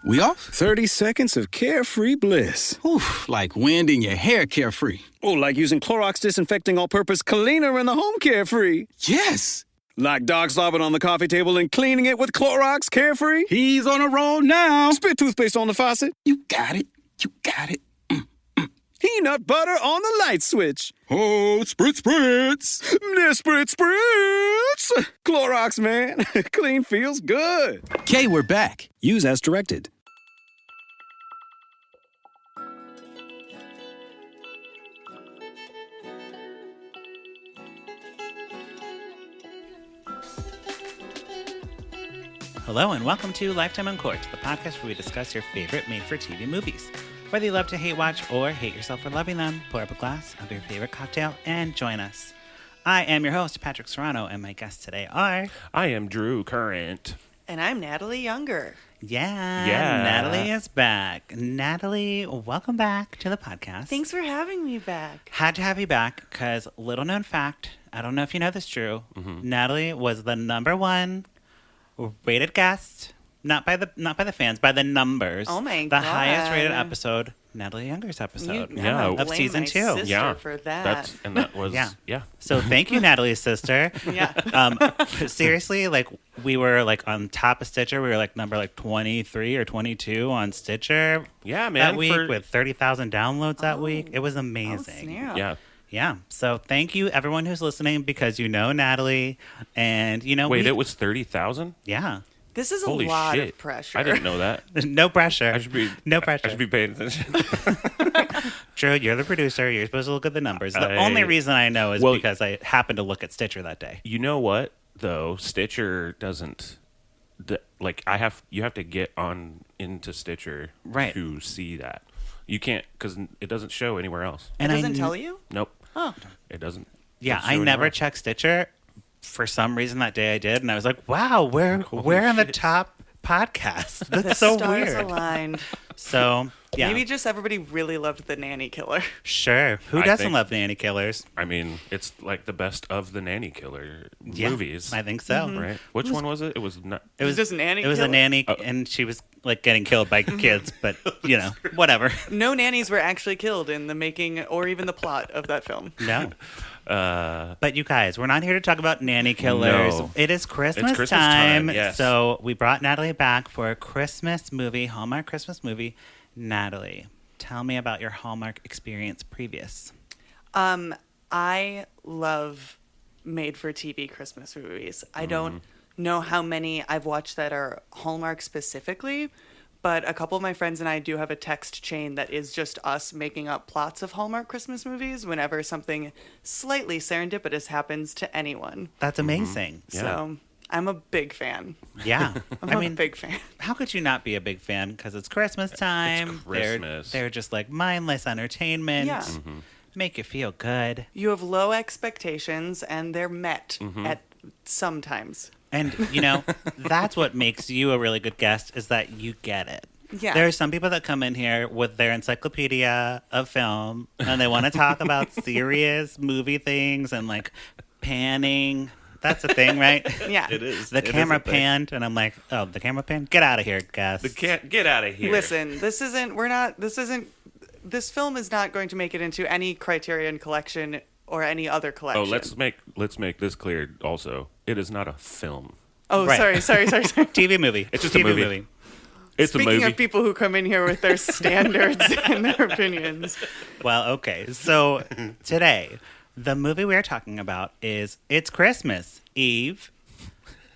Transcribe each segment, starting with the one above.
We off? 30 seconds of carefree bliss. Oof, like wind in your hair carefree. Oh, like using Clorox Disinfecting All-Purpose Cleaner in the home carefree. Yes! Like dog slobbing on the coffee table and cleaning it with Clorox Carefree. He's on a roll now. Spit toothpaste on the faucet. You got it. You got it. Peanut butter on the light switch. Oh, spritz, spritz. Spritz, spritz. Clorox, man. Clean feels good. Okay, we're back. Use as directed. Hello and welcome to Lifetime on Court, the podcast where we discuss your favorite made-for-TV movies. Whether you love to hate watch or hate yourself for loving them, pour up a glass of your favorite cocktail and join us. I am your host, Patrick Serrano, and my guests today are... I am Drew Current. And I'm Natalie Younger. Yeah, Natalie is back. Natalie, welcome back to the podcast. Thanks for having me back. Had to have you back because, little known fact, I don't know if you know this, Drew, Natalie was the number one rated guest, not by the fans, by the numbers. Oh my the God. highest rated episode, Natalie Younger's episode of season 2. Yeah, for that. That was So thank you, Natalie's sister. Yeah. Seriously, like we were like on top of Stitcher. We were like number 23 or 22 on Stitcher. Yeah, man. That week with 30,000 downloads that week. It was amazing. Snap. Yeah. So thank you, everyone who's listening, because you know Natalie, and you know. Wait, it was 30,000? Yeah. This is Holy a lot shit. of pressure. I didn't know that. No pressure. No pressure. I should be paying attention. Drew, you're the producer. You're supposed to look at the numbers. The only reason I know is because I happened to look at Stitcher that day. You know what though? Stitcher doesn't. You have to get on into Stitcher to see that. You can't because it doesn't show anywhere else. And it doesn't tell you? Nope. Oh. It doesn't. Yeah, I never checked Stitcher. For some reason that day I did, and I was like, wow, we're in the top podcast. That's so stars weird. Aligned. So, yeah. Maybe just everybody really loved The Nanny Killer. Sure. Who doesn't love Nanny Killers? I mean, it's like the best of the Nanny Killer movies. I think so. Right? Which one was it? It was not. It was just Nanny It was Killer? a nanny, and she was like getting killed by kids, but you know, whatever. No nannies were actually killed in the making or even the plot of that film. No. But you guys, we're not here to talk about nanny killers. No. It is Christmas time. Yes. So we brought Natalie back for a Christmas movie, Hallmark Christmas movie. Natalie, tell me about your Hallmark experience previous. I love made-for-TV Christmas movies. I don't know how many I've watched that are Hallmark specifically, but a couple of my friends and I do have a text chain that is just us making up plots of Hallmark Christmas movies whenever something slightly serendipitous happens to anyone. That's amazing. Yeah. So I'm a big fan. Yeah. I'm a big fan. How could you not be a big fan? Because it's Christmas time. It's Christmas. They're just like mindless entertainment. Yeah. Make you feel good. You have low expectations and they're met at sometimes. And, you know, that's what makes you a really good guest is that you get it. Yeah. There are some people that come in here with their encyclopedia of film and they want to talk about serious movie things and like panning. That's a thing, right? Yeah. It is. The camera panned and I'm like, oh, the camera panned? Get out of here, guest. Get out of here. Listen, this film is not going to make it into any Criterion collection or any other collection. Oh, let's make this clear also. It is not a film. Oh, Right. sorry. TV movie. It's just TV a movie. It's Speaking a movie. of people who come in here with their standards and their opinions. Well, okay. So today, the movie we're talking about is It's Christmas Eve.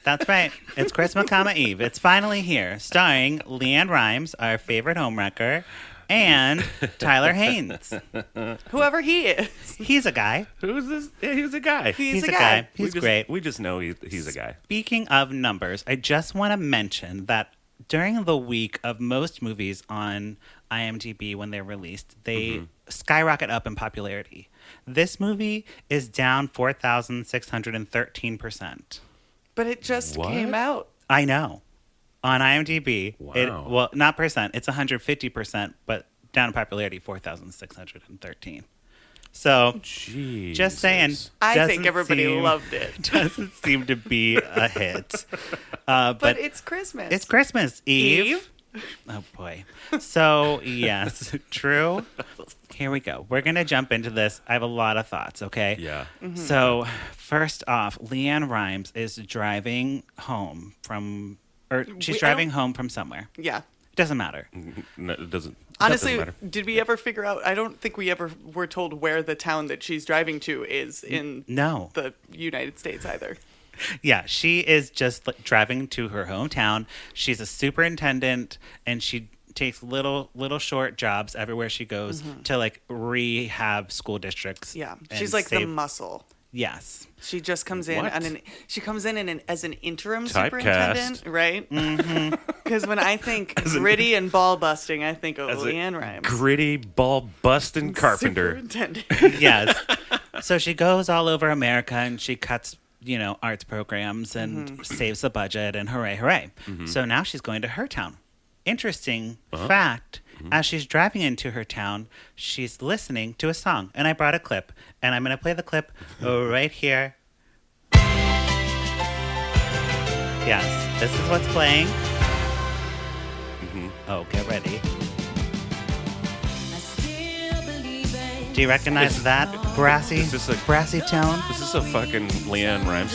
That's right. It's Christmas, Eve. It's finally here, starring Leanne Rimes, our favorite homewrecker, and Tyler Haynes. Whoever he is. He's a guy. Who's this? Yeah, he's a guy. He's a a guy. guy. He's great. We just know he's a guy. Speaking of numbers, I just want to mention that during the week of most movies on IMDb when they're released, they skyrocket up in popularity. This movie is down 4,613%. But it just came out. I know. On IMDb, Wow. not percent, it's 150%, but down in popularity, 4,613. So, Jesus. just saying. I doesn't think everybody seem- loved it. Doesn't seem to be a hit. But But it's Christmas. it's Christmas Eve. Oh, boy. So, yes, Drew, here we go. We're going to jump into this. I have a lot of thoughts, okay? Yeah. So, first off, Leanne Rimes is driving home from, or she's driving home from somewhere. Yeah. Doesn't matter. No, it doesn't. Honestly, doesn't matter. did we ever figure out? I don't think we ever were told where the town that she's driving to is in No. the United States either. Yeah, she is just driving to her hometown. She's a superintendent, and she takes little short jobs everywhere she goes to like rehab school districts. Yeah, and she's like the save- muscle. Yes. She just comes in What? and she comes in as an interim Typecast. superintendent, right? Because when I think gritty and ball busting, I think of As a Leanne Rimes. Gritty ball busting carpenter. Superintendent. Yes. So she goes all over America and she cuts, arts programs and saves the budget and hooray. So now she's going to her town. Interesting fact, as she's driving into her town, she's listening to a song. And I brought a clip. And I'm going to play the clip right here. Yes, this is what's playing. Oh, get ready. Do you recognize that brassy tone? Is this a fucking Leanne Rimes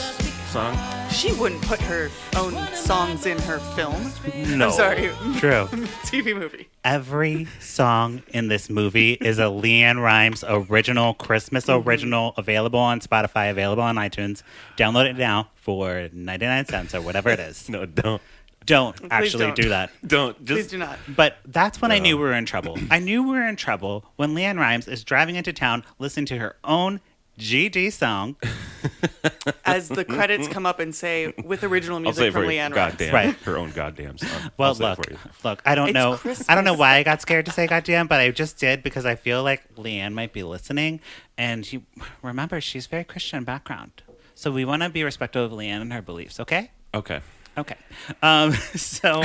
song? She wouldn't put her own songs in her film. No. I'm sorry. True. TV movie. Every song in this movie is a Leanne Rimes original, Christmas original, available on Spotify, available on iTunes. Download it now for 99 cents or whatever it is. No, don't. Don't actually don't. do that. Don't. Just, Please do not. But that's when I knew we were in trouble. I knew we were in trouble when Leanne Rimes is driving into town listening to her own GD song. As the credits come up and say, with original I'll say music for from you, Leanne Rimes. goddamn, Right. her own goddamn song. Well, I'll say it look, for you. I don't It's know. Christmas. I don't know why I got scared to say goddamn, but I just did because I feel like Leanne might be listening, and remember, she's very Christian background, so we want to be respectful of Leanne and her beliefs. Okay. Okay. Okay. So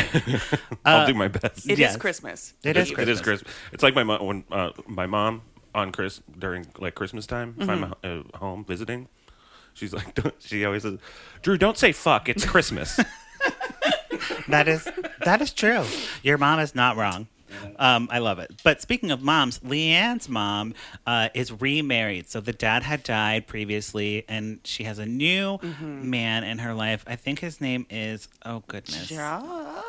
I'll do my best. It is Yes. Christmas. It is It is Christmas. It's like my mom when my mom on during like Christmas time, if I'm home visiting, she's like, she always says, "Drew, don't say fuck. It's Christmas." that is true. Your mom is not wrong. I love it. But speaking of moms, Leanne's mom is remarried. So the dad had died previously, and she has a new man in her life. I think his name is, oh goodness. John?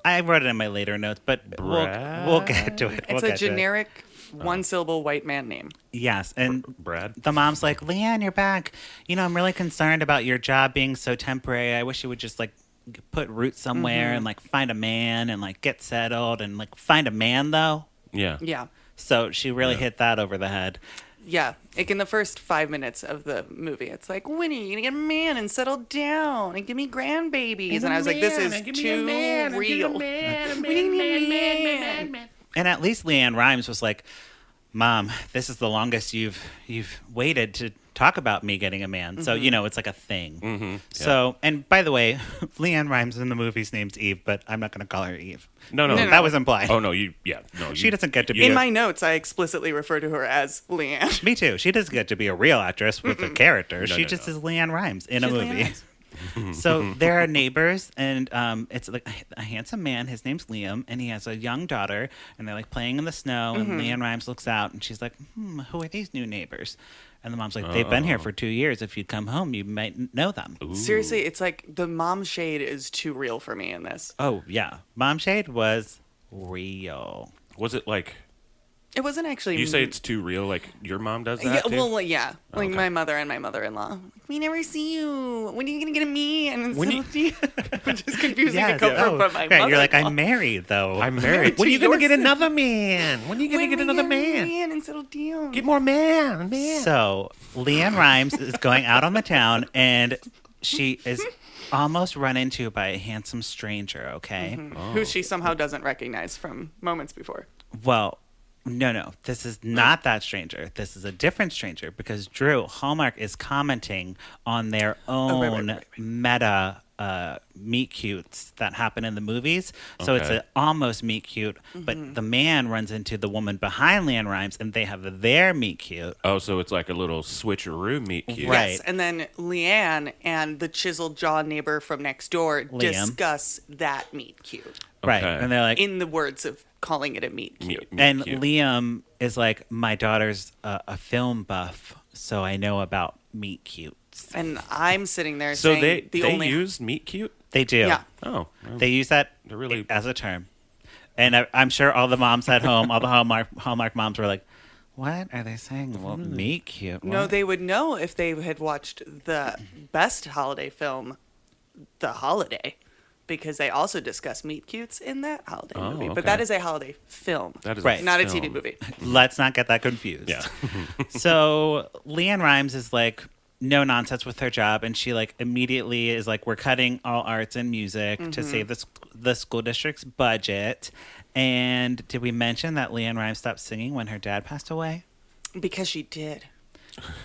I wrote it in my later notes, but we'll get to it. It's a generic one-syllable white man name. Yes, and Brad. the mom's like, Leanne, you're back. I'm really concerned about your job being so temporary. I wish you would just put roots somewhere and find a man and get settled and find a man though. Yeah. Yeah. So she really hit that over the head. Yeah. In the first 5 minutes of the movie, it's like, when are you going to get a man and settle down and give me grandbabies? And I was like, this is too real. And at least Leanne Rimes was like, Mom, this is the longest you've waited to talk about me getting a man. So, it's like a thing. Mm-hmm. Yeah. So, and by the way, Leanne Rimes in the movie's name's Eve, but I'm not going to call her Eve. No. That was implied. Oh no, She doesn't get to be In my notes, I explicitly refer to her as Leanne. Me too. She doesn't get to be a real actress with a character. No, she no, just no. is Leanne Rimes in a She's Leanne movie. Rimes. So there are neighbors, and it's like a handsome man. His name's Liam, and he has a young daughter, and they're playing in the snow. And Leanne Rimes looks out, and she's like, "Who are these new neighbors?" And the mom's like, "They've been here for 2 years. If you'd come home, you might know them." Ooh. Seriously, it's like the mom shade is too real for me in this. Oh yeah, Mom Shade was real. Was it like It wasn't actually. you say it's too real? Like your mom does that? Yeah, too? well, yeah. Like Okay. my mother and my mother-in-law. We never see you. When are you gonna get a man? And When you- which is confusing Yes. to come from my right. mother. You're like, I'm married though. I'm married. When are you gonna get another man? When are you gonna get another man? and settle down. Get more man. So Leanne Rimes is going out on the town, and she is almost run into by a handsome stranger. Okay. Who she somehow doesn't recognize from moments before. Well, no. This is not that stranger. This is a different stranger because Drew, Hallmark is commenting on their own right. meta meet cutes that happen in the movies. So it's Okay. an almost meet cute, but the man runs into the woman behind Leanne Rimes, and they have their meet cute. Oh, so it's like a little switcheroo meet cute. Right. Yes, and then Leanne and the chiseled jaw neighbor from next door Liam. discuss that meet cute. Right. Okay. And they're like, in the words of calling it a meet cute. and cute. Liam is like, my daughter's a film buff, so I know about meet cutes. And I'm sitting there So saying they only use meet cute? They do. Yeah. Oh. well, They use that They're really- as a term. And I'm sure all the moms at home, all the Hallmark moms were like, what are they saying? Well, meet cute. No, What? they would know if they had watched the best holiday film, The Holiday, because they also discuss meet cutes in that holiday Oh, movie. okay. But that is a holiday film, That is Right. not a film. TV movie. Let's not get that confused. Yeah. So Leanne Rimes is like no nonsense with her job, and she like immediately is like, we're cutting all arts and music to save the school district's budget. And did we mention that Leanne Rimes stopped singing when her dad passed away? Because she did.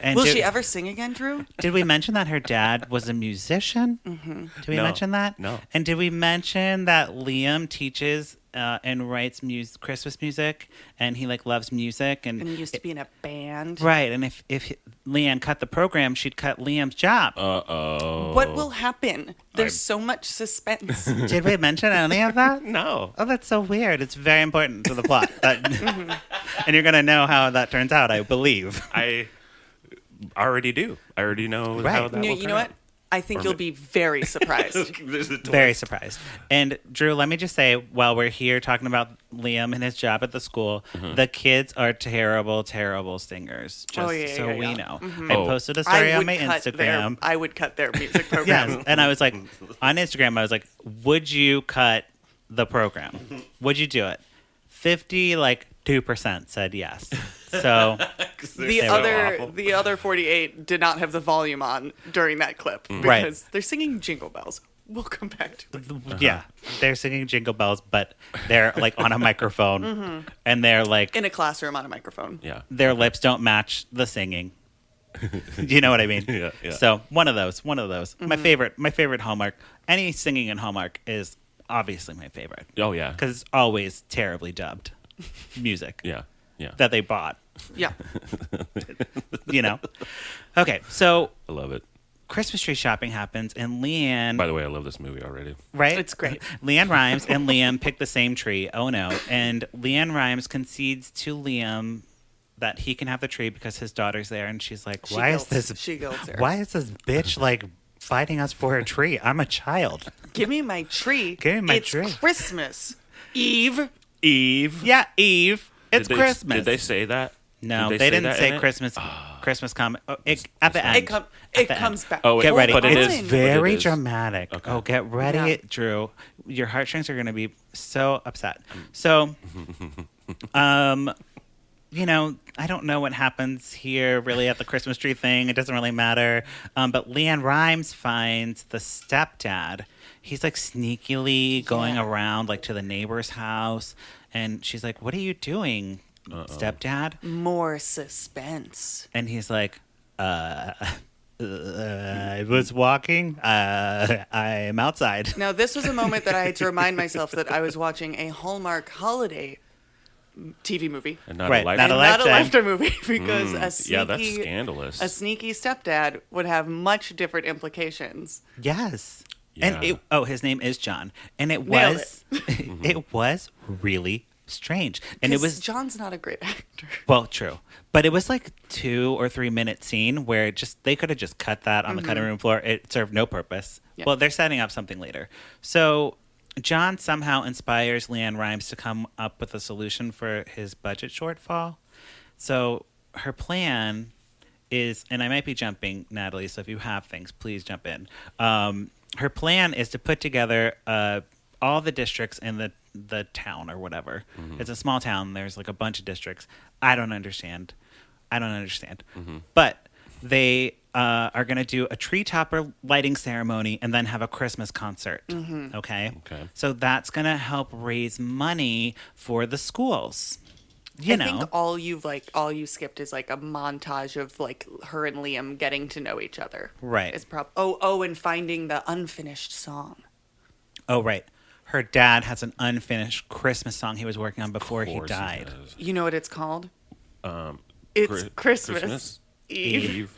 And Will did, she ever sing again, Drew? did we mention that her dad was a musician? Mm-hmm. Did we No. mention that? No. And did we mention that Liam teaches and writes Christmas music, and he like loves music, And he used to be in a band. right? And if Leanne cut the program, she'd cut Liam's job. Uh-oh. What will happen? There's so much suspense. Did we mention any of that? No. Oh, that's so weird. It's very important to the plot. And you're gonna know how that turns out, I believe. I already do. I already know Right. how that will you turn know what? out. I think you'll be very surprised. There's a twist. Very surprised. And Drew, let me just say, while we're here talking about Liam and his job at the school, the kids are terrible, terrible singers. Just so yeah, we yeah. know. Mhm. I Oh. posted a story on my cut Instagram. I would cut their music program. Yes, and I was like, on Instagram, I was like, would you cut the program? Would you do it? 2% said yes. So The other 48 did not have the volume on during that clip because Right. they're singing Jingle Bells. We'll come back to it. yeah, they're singing Jingle Bells, but they're like on a microphone, and they're like In a classroom on a microphone. Yeah. their lips don't match the singing. You know what I mean? Yeah, yeah. So one of those. My favorite Hallmark. Any singing in Hallmark is obviously my favorite Oh, yeah. because it's always terribly dubbed music Yeah. Yeah. that they bought. Yeah. You know. Okay, so I love it. Christmas tree shopping happens, and Leanne. By the way, I love this movie already. Right? It's great. Leanne Rimes and Liam pick the same tree. Oh no. And Leanne Rimes concedes to Liam that he can have the tree because his daughter's there, and she's like, She why is guilts- this she guilts her. why is this bitch like fighting us for a tree? I'm a child. Give me my tree. Give me my it's tree. Christmas Eve. Eve. Yeah, Eve. It's Did they- Christmas. Did they say that? No, Did they didn't that say in it? Christmas Christmas comment. Oh, at the end. It At the comes end. back. Oh, wait, Get ready. but it It's is- very but it is. dramatic. Okay. Oh, get ready, Yeah. Drew. Your heartstrings are going to be so upset. So, you know, I don't know what happens here really at the Christmas tree thing. It doesn't really matter. But Leanne Rimes finds the stepdad. He's like sneakily going around like to the neighbor's house. And she's like, what are you doing, stepdad? More suspense. And he's like, I was walking. I'm outside. Now, this was a moment that I had to remind myself that I was watching a Hallmark holiday TV movie. And not Right, a life. not a Not a Lifetime. lifetime movie because a sneaky, Yeah, that's scandalous. a sneaky stepdad would have much different implications. Yes. Yeah. And his name is John. And it Nailed was it was really strange. And it 'Cause was John's not a great actor. well, true. But it was like 2 or 3 minute scene where they could have just cut that on the cutting room floor. It served no purpose. Yeah. Well, they're setting up something later. So John somehow inspires Leanne Rimes to come up with a solution for his budget shortfall. So her plan is, and I might be jumping, Natalie, so if you have things, please jump in. Her plan is to put together all the districts in the town or whatever. It's a small town. There's like a bunch of districts. I don't understand. But they are going to do a tree topper lighting ceremony and then have a Christmas concert. Okay? Okay. So that's going to help raise money for the schools. You I know. think all you skipped is like a montage of like her and Liam getting to know each other. Right. It's and finding the unfinished song. Oh, right. Her dad has an unfinished Christmas song he was working on before he Of course died. does. You know what it's called? Um, It's Christmas Christmas Eve.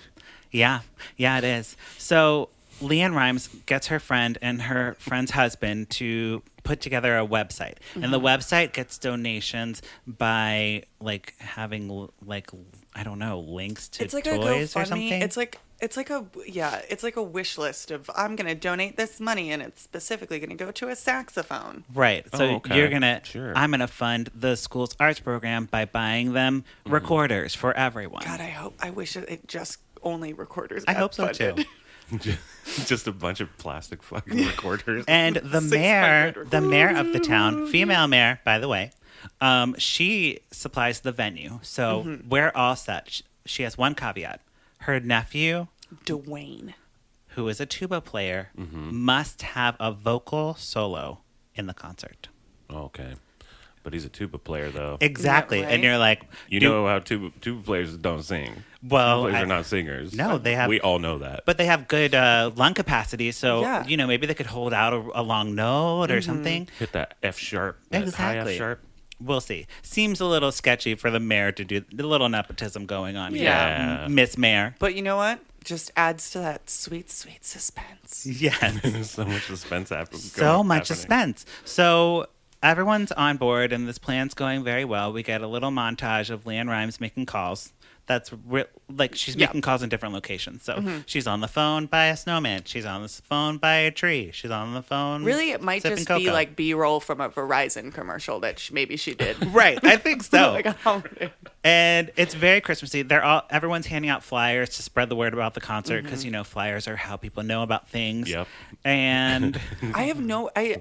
Yeah, it is. So Leanne Rimes gets her friend and her friend's husband to put together a website, and the website gets donations by like having like I don't know, links to It's like toys a or GoFundMe. something. It's like a wish list of I'm gonna donate this money and it's specifically gonna go to a saxophone. Right. So Oh, okay. I'm gonna fund the school's arts program by buying them recorders for everyone. God, I wish it just only recorders. I got hope so funded. too. Just a bunch of plastic fucking recorders. And the 600 mayor of the town, female mayor, by the way, she supplies the venue. So we're all set. She has one caveat. Her nephew, Dwayne. who is a tuba player, must have a vocal solo in the concert. Okay. But he's a tuba player, though. Exactly. right? And you're like, You know how tuba players don't sing. Well, Tuba players I- are not singers. No, they have- We all know that. but they have good lung capacity. So, Yeah. maybe they could hold out a long note or something. Hit that F sharp. That high Exactly. F sharp. We'll see. Seems a little sketchy for the mayor to do a little nepotism going on. here. Yeah. Miss Mayor. But you know what? Just adds to that sweet, sweet suspense. Yes. There's so much suspense happening. So much suspense. So everyone's on board, and this plan's going very well. We get a little montage of Leanne Rimes making calls. That's like she's Yeah. making calls in different locations. So she's on the phone by a snowman. She's on the phone by a tree. She's on the phone. Really, it might sipping just be cocoa. like B-roll from a Verizon commercial that maybe she did. Right, I think so. Like, how- And it's very Christmassy. Everyone's handing out flyers to spread the word about the concert because flyers are how people know about things. Yep. And I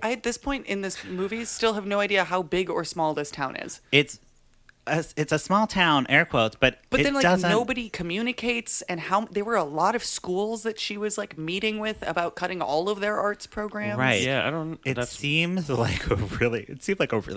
at this point in this movie still have no idea how big or small this town is. it's a small town, air quotes, but it Then like doesn't. nobody communicates, and how there were a lot of schools that she was like meeting with about cutting all of their arts programs. Right. Yeah, I don't. It seems like a really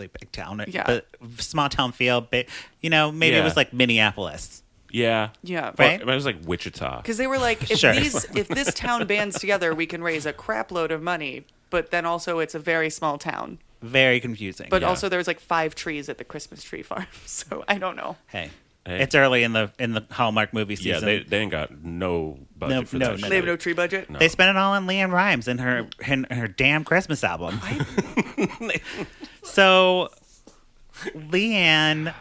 big town. Yeah. But small town feel, big. Maybe it Yeah. was like Minneapolis. Yeah. Yeah. Right? Well, it was like Wichita. Because they were like, if Sure. if this town bands together, we can raise a crap load of money. But then also, it's a very small town. Very confusing. But Yeah. also, there's like 5 trees at the Christmas tree farm, so I don't know. hey, Hey. it's early in the Hallmark movie Yeah, season. they ain't got no budget for no, that no. shit. They have no tree budget. No. They spent it all on Leanne Rimes and her damn Christmas album. So, Leanne.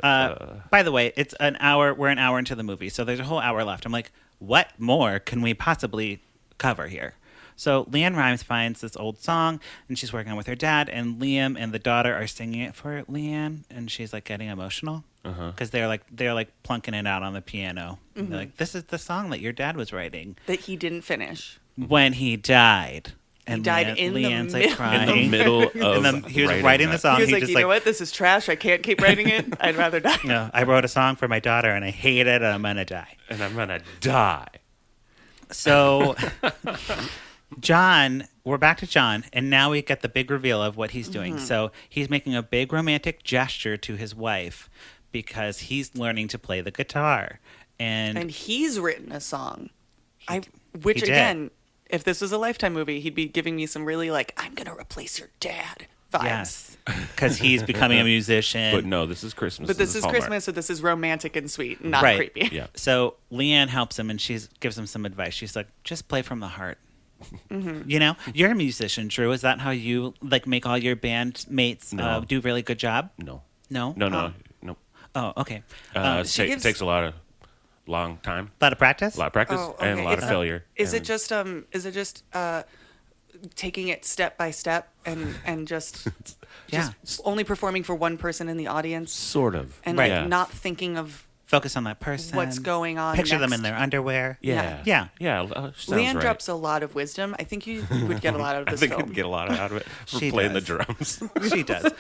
By the way, it's an hour. We're an hour into the movie, so there's a whole hour left. I'm like, what more can we possibly cover here? So Leanne Rimes finds this old song, and she's working with her dad, and Liam and the daughter are singing it for Leanne, and she's like getting emotional because they're like plunking it out on the piano. They're like, "This is the song that your dad was writing That he didn't finish. when he died." And died in the Leanne's like middle- crying. in the middle of And then he was writing the that. song. He was like, just you know what? This is trash. I can't keep writing it. I'd rather die. No, I wrote a song for my daughter, and I hate it, and I'm gonna die. And I'm gonna die. So, John, we're back to John, and now we get the big reveal of what he's doing. So he's making a big romantic gesture to his wife because he's learning to play the guitar, And he's written a song. Which he did. again, if this was a Lifetime movie, he'd be giving me some really like, I'm gonna replace your dad vibes. yes, because he's becoming a musician. But no, this is Christmas. But this is Hallmark. Christmas, so this is romantic and sweet, not Right. creepy. Yeah. So Leanne helps him, and she gives him some advice. She's like, "Just play from the heart." Mm-hmm. You're a musician, Drew. Is that how you like make all your bandmates No. do a really good job? No. No, No. Oh, okay. she gives- Takes a lot of long time, A lot of practice. a lot of practice, Oh, and a okay. lot of failure. Is it And just taking it step by step and just Yeah. only performing for one person in the audience sort of and Right. like Yeah. not thinking of Focus on that person. what's going on Picture them next? in their underwear. Yeah. Yeah. Sounds Leanne right. drops a lot of wisdom. I think you would get a lot out of I this think film. you'd get a lot out of it for She playing does. the drums. She does.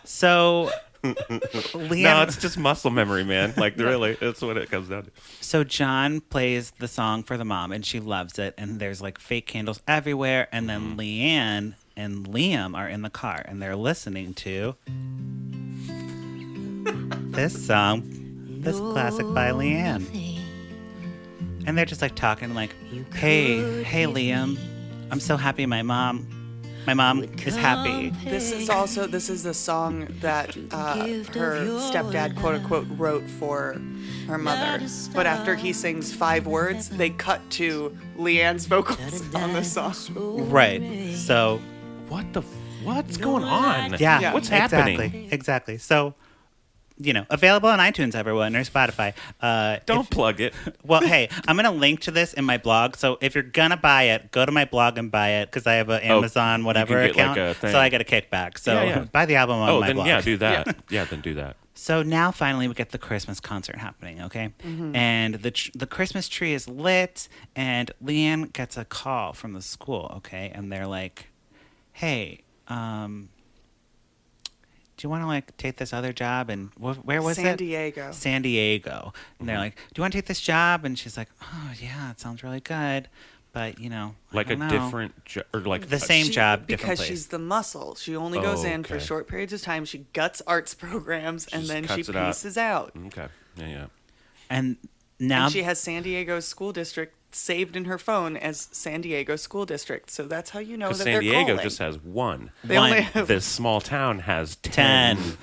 So Leanne. No, it's just muscle memory, man. Like really, that's what it comes down to. So John plays the song for the mom, and she loves it. And there's like fake candles everywhere. And then Leanne and Liam are in the car, and they're listening to this song, this classic by Leanne. And they're just like talking, like, "Hey, Liam, I'm so happy my mom My mom is happy. This is the song that her stepdad, quote unquote, wrote for her mother. But after he sings 5 words, they cut to Leanne's vocals on the song. Right. So, What's going on? yeah. What's happening? Exactly. So, available on iTunes, everyone, or Spotify. Don't plug it. Well, hey, I'm going to link to this in my blog. So if you're going to buy it, go to my blog and buy it because I have an Amazon whatever you can get, account. like, a thing. So I get a kickback. So Yeah. buy the album on my then blog. do that. Yeah, then do that. So now finally we get the Christmas concert happening, okay? And the Christmas tree is lit, and Leanne gets a call from the school, okay? And they're like, hey, do you want to take this other job? And where was it? San Diego. San Diego. And they're like, do you want to take this job? And she's like, oh, yeah, it sounds really good. But, Like I a don't know. different job, or like The same job, different because place. she's the muscle. She only goes in for okay. short periods of time. She guts arts programs, and just then she cuts it out. pieces out. Okay. Yeah. And now And she has San Diego School District saved in her phone as San Diego School District. So that's how you know that Because they're San Diego calling. just has one. They only one. have This small town has 10. 10.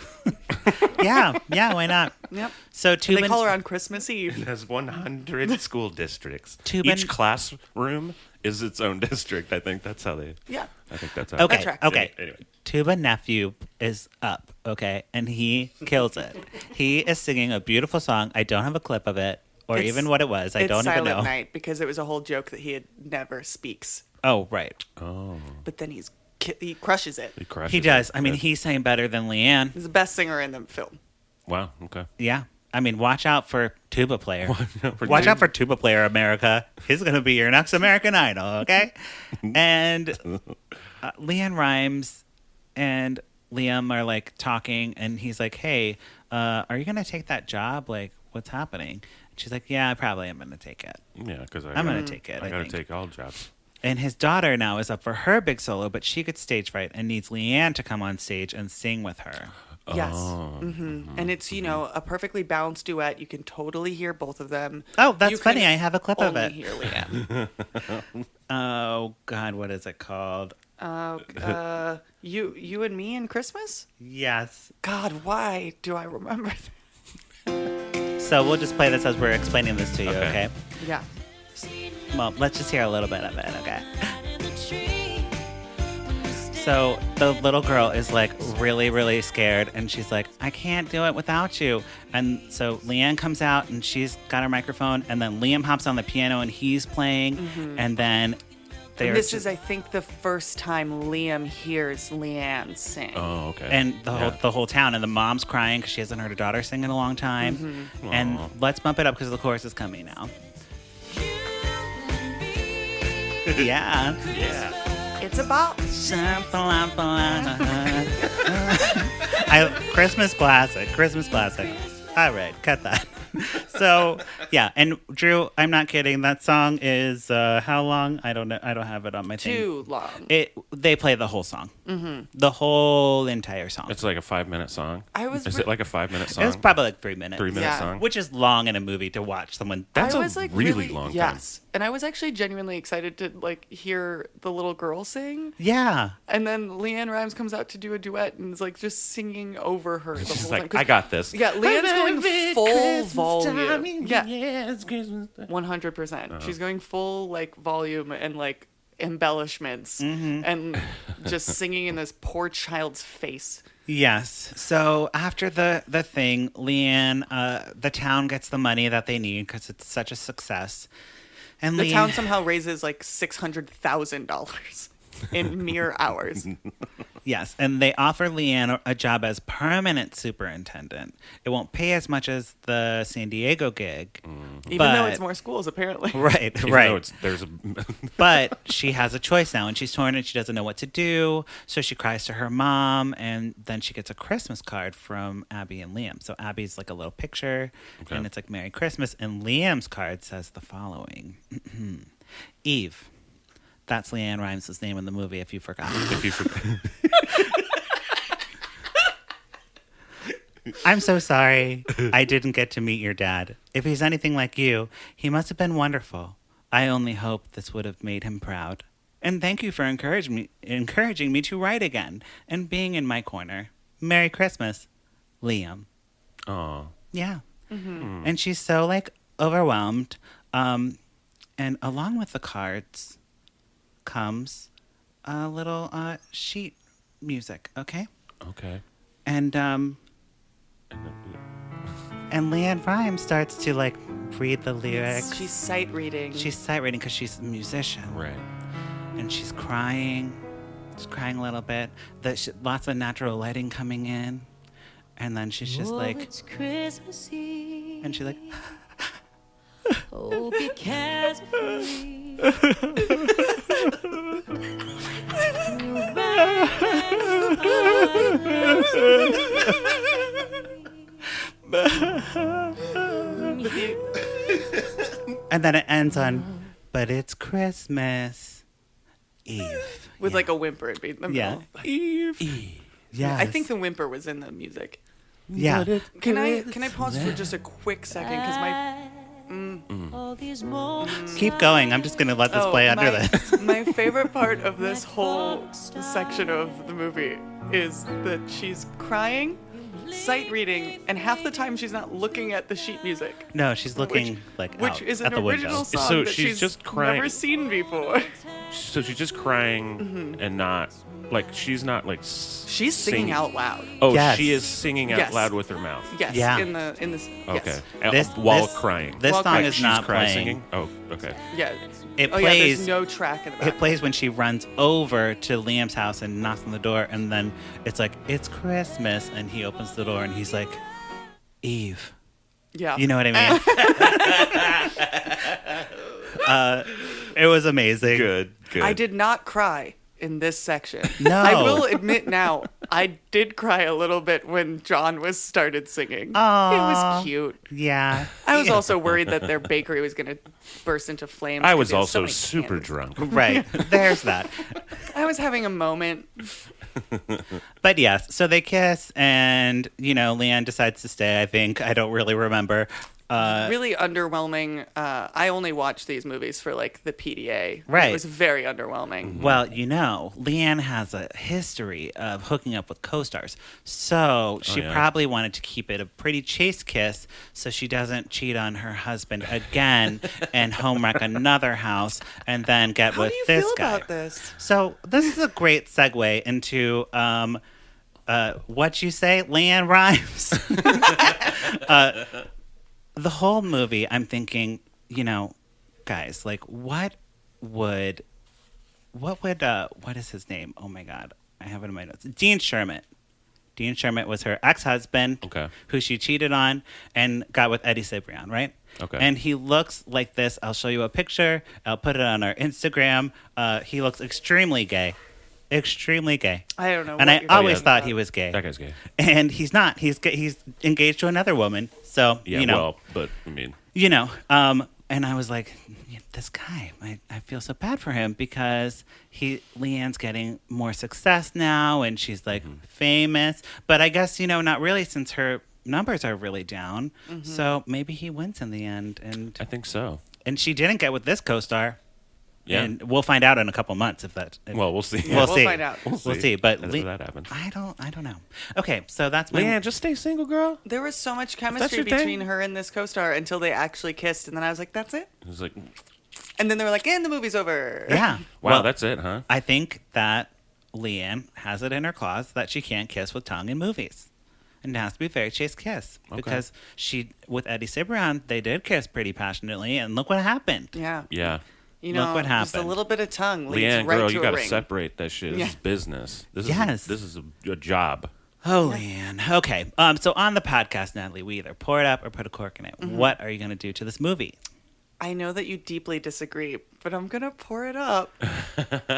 yeah, why not? Yep. So And they Tubin, call her on Christmas Eve. It has 100 school districts. Tubin- Each classroom is its own district. I think that's how they. Yeah. I think that's how. Okay, tracks. okay. Anyway. Tuba Nephew is up, okay? And he kills it. He is singing a beautiful song. I don't have a clip of it or It's- even what it was. I It's don't even Silent know. Night because it was a whole joke that he never speaks. Oh, right. Oh, But then he crushes it. he crushes. He does. it. I mean, Good. he's sang better than Leanne. He's the best singer in the film. Wow. Okay. Yeah. I mean, watch out for tuba player. out for Watch tuba. out for tuba player, America. He's going to be your next American Idol, okay? And Leanne Rhymes and Liam are talking, and he's like, "Hey, are you going to take that job? What's happening?" And she's like, "Yeah, I probably am going to take it." Yeah, because I'm going to take it. I I got to think. take all jobs. And his daughter now is up for her big solo, but she gets stage fright and needs Leanne to come on stage and sing with her. Yes. Oh. And it's, a perfectly balanced duet. You can totally hear both of them. Oh, that's You funny. can I have a clip of only it. hear Leanne. Oh, God, what is it called? You and Me and Christmas? Yes. God, why do I remember that? So we'll just play this as we're explaining this to you, Okay. okay? Yeah. Well, let's just hear a little bit of it, okay? So the little girl is really, really scared, and she's like, I can't do it without you. And so Leanne comes out, and she's got her microphone, and then Liam hops on the piano, and he's playing, and then they're And this is, I think, the first time Liam hears Leanne sing. Oh, okay. and Yeah. the whole town, and the mom's crying because she hasn't heard her daughter sing in a long time. And Aw. let's bump it up because the chorus is coming now. Yeah. Yeah. It's a bop. Christmas classic. All right, cut that. So yeah, and Drew, I'm not kidding. That song is how long? I don't know. I don't have it on my thing. Too long. They play the whole song, the whole entire song. It's like a 5-minute song. Is it like a 5-minute song? It's probably 3 minutes. 3-minute Yeah. song. Which is long in a movie to watch someone. That's I a was really long time. Yes. And I was actually genuinely excited to hear the little girl sing. Yeah. And then Leanne Rhymes comes out to do a duet and is just singing over her the She's whole like, time. 'Cause- I got this. Yeah, Leanne's going full volume. Yeah, Yes, Christmas time. 100%. Uh-huh. She's going full volume and embellishments and just singing in this poor child's face. Yes. So after the thing, Leanne, the town gets the money that they need because it's such a success. And The town somehow raises $600,000 in mere hours. Yes, and they offer Leanne a job as permanent superintendent. It won't pay as much as the San Diego gig. Even though but- it's more schools, apparently. Right, Even right. though there's a But she has a choice now, and she's torn and she doesn't know what to do. So she cries to her mom, and then she gets a Christmas card from Abby and Liam. So Abby's a little picture, and it's Merry Christmas. And Liam's card says the following Eve. That's Leanne Rhymes' name in the movie, if you forgot. if you forget. I'm so sorry I didn't get to meet your dad. If he's anything like you, he must have been wonderful. I only hope this would have made him proud. And thank you for encouraging me to write again and being in my corner. Merry Christmas, Liam. Oh. Yeah. And she's so like overwhelmed. And along with the cards comes a little sheet music, okay? Okay. And Leanne Rhymes starts to like read the lyrics. She's sight reading. She's sight reading because she's a musician. Right. And she's crying. She's crying a little bit. Lots of natural lighting coming in. And then she's just like, it's Christmas Eve. and she's like, Hope you carefree. and then it ends on, but it's Christmas Eve. with like a whimper in the middle. Yeah. Eve. Yeah. I think the whimper was in the music. Yeah. Can I pause for just a quick second? Because my All these moments Keep going. I'm just going to let this play under this. my favorite part of this whole section of the movie is that she's crying, sight reading, and half the time she's not looking at the sheet music. No, she's looking Which out is at an the original window. song So that she's just crying. never seen before. So she's just crying and not like she's not like She's singing out loud. Oh, Yes. she is singing out Yes. loud with her mouth. Yes. Yeah. In this. Okay. Yes. While crying. This While song crying. is She's not crying, playing. singing. Oh, okay. Yeah. It Yeah. plays. There's no track in the back. It plays when she runs over to Liam's house and knocks on the door, and then it's like, it's Christmas, and he opens the door and he's like, Eve. Yeah. You know what I mean? It was amazing. Good. I did not cry in this section. No. I will admit now, I did cry a little bit when John started singing. Aw. It was cute. Yeah. I was also worried that their bakery was going to burst into flames. I 'cause was there so also many super candles. drunk. Right. There's that. I was having a moment. But yes, so they kiss, and, Leanne decides to stay, I think. I don't really remember. Really underwhelming. I only watched these movies for like the PDA. Right. It was very underwhelming. Well, Leanne has a history of hooking up with co-stars. So she yeah. probably wanted to keep it a pretty chaste kiss so she doesn't cheat on her husband again and home wreck another house and then get How with do you this feel guy. about this? So this is a great segue into what you say, Leanne Rhymes. The whole movie, I'm thinking, guys, like, what is his name? Oh my God, I have it in my notes. Dean Sherman. Dean Sherman was her ex-husband, Okay. who she cheated on and got with Eddie Cibrian, right? Okay. And he looks like this. I'll show you a picture. I'll put it on our Instagram. He looks extremely gay. Extremely gay. I don't know. And what I you're always talking thought about. he was gay. That guy's gay. And he's not. He's engaged to another woman. So, Yeah, well, but I mean, and I was like, this guy, I feel so bad for him because Leanne's getting more success now and she's like famous. But I guess, not really since her numbers are really down. So maybe he wins in the end. I think so. And she didn't get with this co-star. Yeah. And we'll find out in a couple months if that. Well, we'll see. Yeah, we'll find out. We'll see. But if that happens. I don't know. Okay, so that's my. Leanne, just stay single, girl. There was so much chemistry your thing. between her and this co-star until they actually kissed, and then I was like, "That's it." It was like, And then they were like, "And the movie's over." Yeah. wow, Well, that's it, huh? I think that Leanne has it in her clause that she can't kiss with tongue in movies. And it has to be a very chaste kiss. Okay. Because with Eddie Cibrian, they did kiss pretty passionately, and look what happened. Yeah. Yeah. You Look know, what just a happened. little bit of tongue leads Leanne, right girl, to you a got to ring. separate that shit. This Yeah. is business. Yes. This is a job. Oh, Leanne. Okay. So on the podcast, Natalie, we either pour it up or put a cork in it. What are you going to do to this movie? I know that you deeply disagree, but I'm gonna pour it up.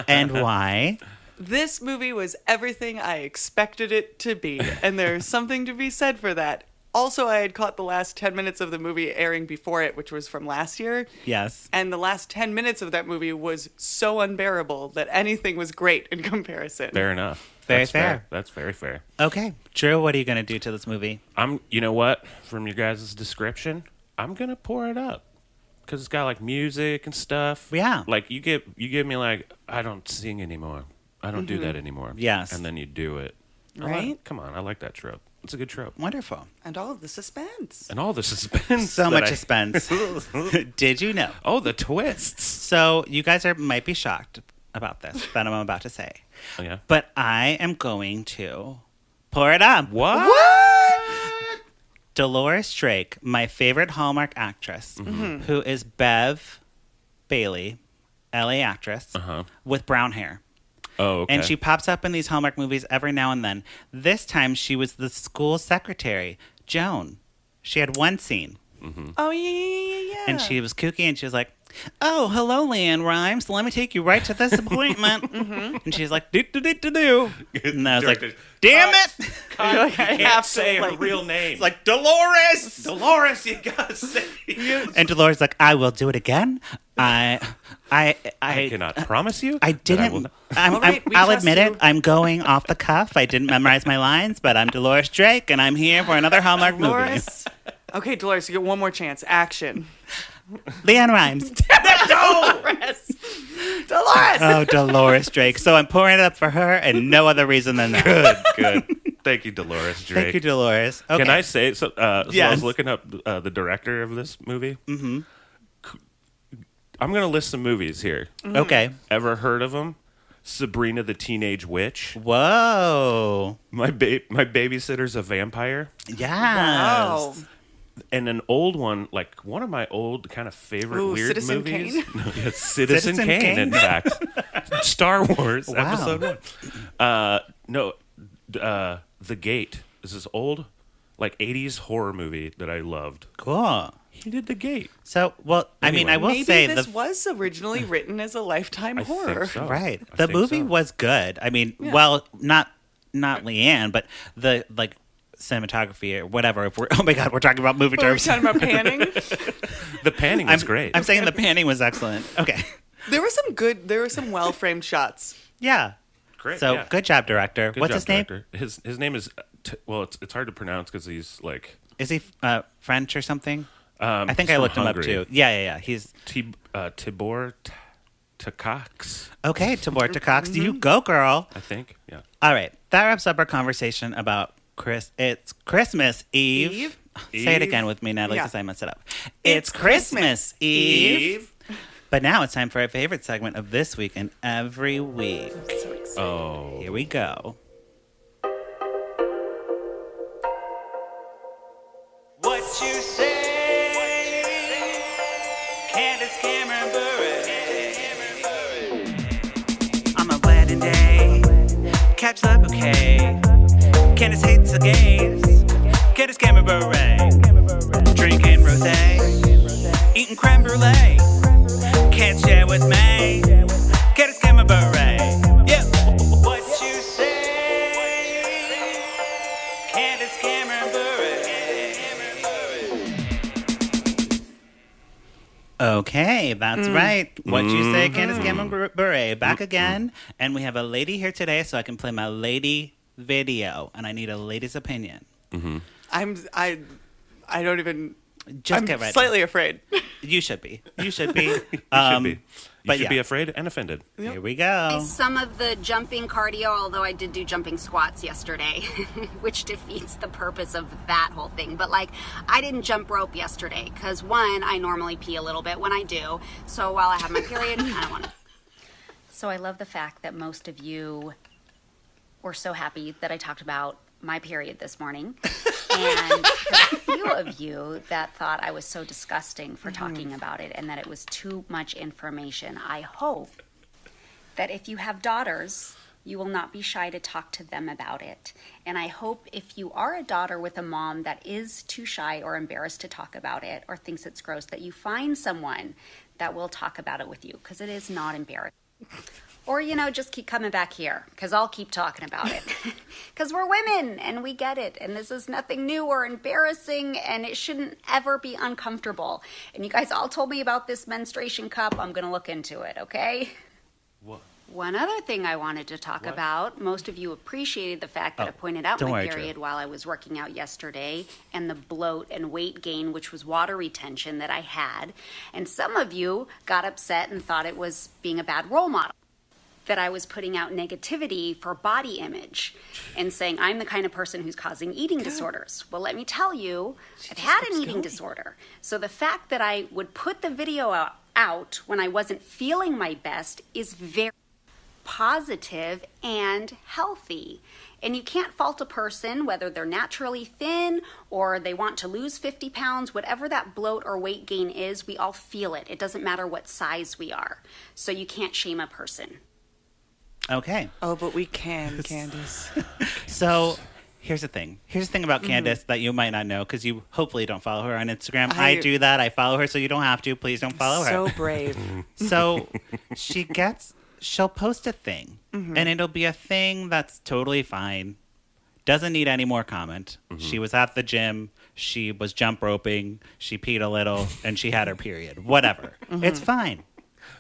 And why? This movie was everything I expected it to be, and there's something to be said for that. Also, I had caught the last 10 minutes of the movie airing before it, which was from last year. Yes. And the last 10 minutes of that movie was so unbearable that anything was great in comparison. Fair enough. Very That's fair. That's very fair. Okay. Drew, what are you going to do to this movie? You know what? From your guys' description, I'm going to pour it up. because it's got like music and stuff. Yeah. Like you give me like, I don't sing anymore. I don't do that anymore. Yes. And then you do it. Right? Come on, I like that trope. It's a good trope. Wonderful. And all of the suspense. And all the suspense. So that much I- suspense. Did you know? Oh, the twists. So you guys might be shocked about this that I'm about to say. Oh yeah. But I am going to pour it up. What? Dolores Drake, my favorite Hallmark actress, who is Bev Bailey, LA actress, with brown hair. Oh, okay. And she pops up in these Hallmark movies every now and then. This time she was the school secretary, Joan. She had one scene. Oh, yeah. And she was kooky and she was like, "Oh, hello, Leanne Rhymes. Let me take you right to this appointment." And she's like, "Do." And I was like, "Damn it." You're like, I Can't have say to, her like, real name. It's like, "Dolores." Dolores, you gotta say. And Dolores like, "I will do it again. I cannot promise you. I that I will didn't. not- All right, we I'll trust admit you. it. I'm going off the cuff. I didn't memorize my lines, but I'm Dolores Drake, and I'm here for another Hallmark movie. Dolores. Okay, Dolores, you get one more chance. Action. Leanne Rhymes. Dolores. Dolores. Oh, Dolores Drake. So I'm pouring it up for her, and no other reason than that. Good. Thank you, Dolores Drake. Thank you, Dolores. Okay. Can I say so? So I Yes. was looking up the director of this movie. Mm-hmm. I'm gonna list some movies here. Okay. Ever heard of them? Sabrina the Teenage Witch. Whoa. My babysitter's a vampire. Yes. Wow. And an old one, like one of my old kind of favorite Ooh, weird Citizen movies. Kane? No, yes, Citizen Citizen Kane, Kane? in fact. Star Wars, Wow. episode 1. The Gate. Is this old, like 80s horror movie that I loved. Cool. He did The Gate. So, well, I mean, Anyway. I will Maybe say this the was originally written as a Lifetime I horror. think so. right. I The think movie so. was good. I mean, well, not Leanne, but the like cinematography or whatever. If we're oh my god, we're talking about movie But we're terms. talking about panning. The panning was great. I'm saying the panning was excellent. Okay. There were some well framed shots. Yeah. Great. So yeah. good job, director. Good What's job, his name? director. His name is it's hard to pronounce because he's like Is he French or something? I think he's I from looked him up Hungary. too. Yeah. He's Tibor Takacs, okay. Tabor Cox, you go, girl. I think. Yeah. All right, that wraps up our conversation about It's Christmas Eve. Say it Eve? again with me, Natalie, Yeah. because I messed it up. It's Christmas Eve. But now it's time for our favorite segment of this week and every week. So excited. Oh. Here we go. What you say? Candace Cameron Bure. On my wedding day, catch the bouquet. Candace hates the gays. Candace Cameron Bure. Drinking rosé, eating creme brulee. Can't share with me. Candace Cameron Bure. Yeah. What you say? Candace Cameron Bure. Okay, that's right. What you say, Candace Cameron Bure. Back again. And we have a lady here today, so I can play my lady video. And I need a lady's opinion. I don't even. Just I'm get ready. slightly afraid. You should be. You should be. You should be. You but should yeah. be afraid and offended. Here we go. Some of the jumping cardio, although I did do jumping squats yesterday, which defeats the purpose of that whole thing. But like, I didn't jump rope yesterday because one, I normally pee a little bit when I do. So while I have my period, I don't want to. So I love the fact that most of you were so happy that I talked about my period this morning. And for a few of you that thought I was so disgusting for talking about it and that it was too much information, I hope that if you have daughters, you will not be shy to talk to them about it. And I hope if you are a daughter with a mom that is too shy or embarrassed to talk about it or thinks it's gross, that you find someone that will talk about it with you, because it is not embarrassing. Or, just keep coming back here, because I'll keep talking about it. Because we're women, and we get it. And this is nothing new or embarrassing, and it shouldn't ever be uncomfortable. And you guys all told me about this menstruation cup. I'm going to look into it, okay? One other thing I wanted to talk about, most of you appreciated the fact that I pointed out don't my worry, period Drew. while I was working out yesterday and the bloat and weight gain, which was water retention that I had. And some of you got upset and thought it was being a bad role model, that I was putting out negativity for body image and saying I'm the kind of person who's causing eating disorders. Well, let me tell you, I've had an eating disorder. So the fact that I would put the video out when I wasn't feeling my best is very positive and healthy. And you can't fault a person whether they're naturally thin or they want to lose 50 pounds, whatever that bloat or weight gain is, we all feel it. It doesn't matter what size we are. So you can't shame a person. Okay. Oh, but we can, Candace. So here's the thing. Here's the thing about Candace that you might not know because you hopefully don't follow her on Instagram. I do that. I follow her, so you don't have to. Please don't follow her. So brave. So she'll post a thing, and it'll be a thing that's totally fine. Doesn't need any more comment. She was at the gym. She was jump roping. She peed a little, and she had her period. Whatever. It's fine.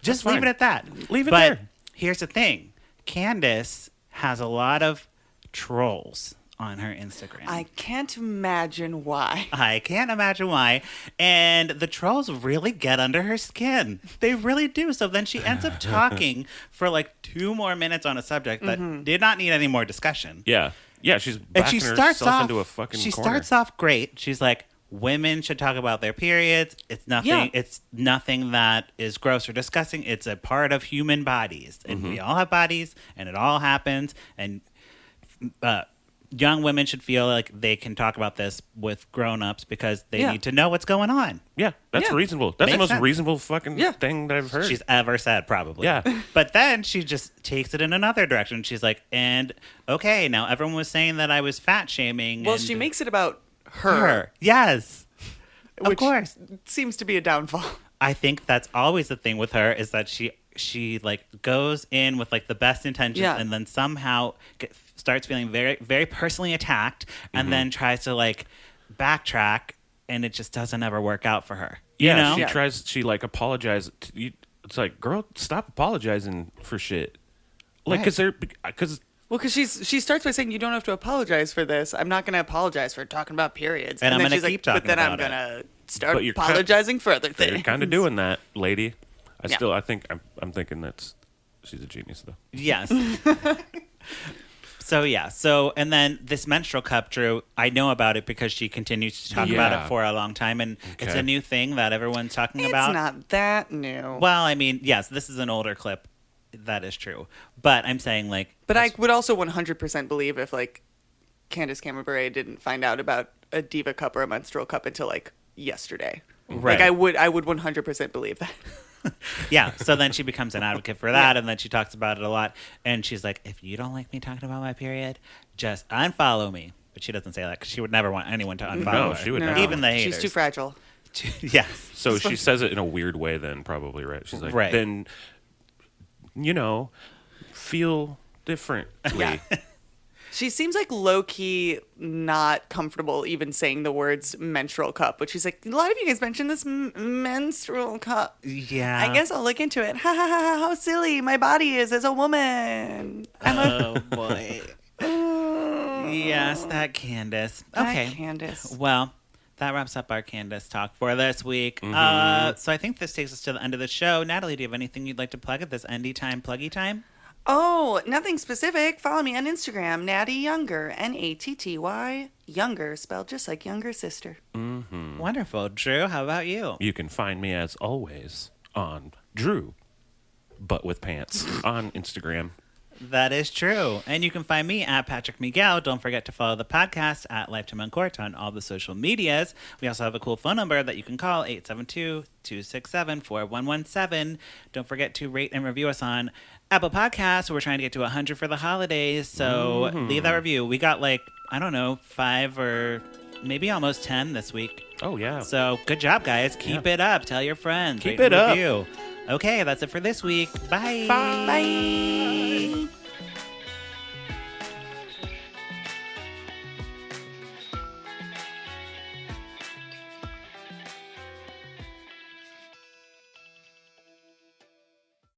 Just leave fine. it at that. Leave it but there. Here's the thing. Candace has a lot of trolls on her Instagram. I can't imagine why. I can't imagine why. And the trolls really get under her skin. They really do. So then she ends up talking for like 2 more minutes on a subject that did not need any more discussion. Yeah. Yeah, she's And backing she starts herself off into a fucking She corner. starts off great. She's like, women should talk about their periods. It's nothing. Yeah. It's nothing that is gross or disgusting. It's a part of human bodies, and we all have bodies, and it all happens. And young women should feel like they can talk about this with grown-ups because they need to know what's going on. Yeah, that's Yeah. reasonable. That's the Makes most sense. reasonable fucking thing that I've heard. She's ever said, probably. Yeah. But then she just takes it in another direction. She's like, and okay, now everyone was saying that I was fat shaming. Well, and she makes it about her, Yes. Of which course. seems to be a downfall. I think that's always the thing with her is that she like goes in with like the best intentions and then somehow starts feeling very, very personally attacked and then tries to like backtrack and it just doesnn't ever work out for her. yeah, You know? she tries. She like apologizes. It's like, girl, stop apologizing for shit. Like, Right. because Well, because she starts by saying, you don't have to apologize for this. I'm not going to apologize for talking about periods. And I'm then gonna she's like, keep talking but then I'm about going to start But you're apologizing for other things. you're kind of doing that, lady. Yeah. I think I'm thinking she's a genius though. Yes. And then this menstrual cup, Drew, I know about it because she continues to talk about it for a long time, and it's Okay. a new thing that everyone's talking It's about. not that new. Well, I mean, yes, this is an older clip. That is true. But I'm saying, like... But I would also 100% believe if, like, Candace Cameron Bure didn't find out about a Diva cup or a menstrual cup until, like, yesterday. Right. Like, I would 100% believe that. Yeah, so then she becomes an advocate for that, and then she talks about it a lot. And she's like, if you don't like me talking about my period, just unfollow me. But she doesn't say that because she would never want anyone to unfollow No, her. she would No. never. Even the haters. She's too fragile. Yes. So she says it in a weird way then, probably, right? She's like, Right. then, feel differently. Yeah. She seems like low-key not comfortable even saying the words menstrual cup, but she's like, a lot of you guys mentioned this menstrual cup. Yeah. I guess I'll look into it. Ha ha ha, how silly my body is as a woman. Oh, boy. Yes, that Candace. Okay. That Candace. Well, that wraps up our Candace talk for this week. So I think this takes us to the end of the show. Natalie, do you have anything you'd like to plug at this endy time, pluggy time? Oh, nothing specific. Follow me on Instagram, Natty Younger, Natty Younger, spelled just like younger sister. Wonderful. Drew, how about you? You can find me, as always, on Drew, but with pants, on Instagram. That is true. And you can find me at Patrick Miguel. Don't forget to follow the podcast at Lifetime Uncorked on all the social medias. We also have a cool phone number that you can call, 872-267-4117. Don't forget to rate and review us on Apple Podcasts. We're trying to get to 100 for the holidays. So leave that review. We got 5 or maybe almost 10 this week. Oh, yeah. So good job, guys. Keep it up. Tell your friends. Keep Rate and it up. review. Okay, that's it for this week. Bye. Bye.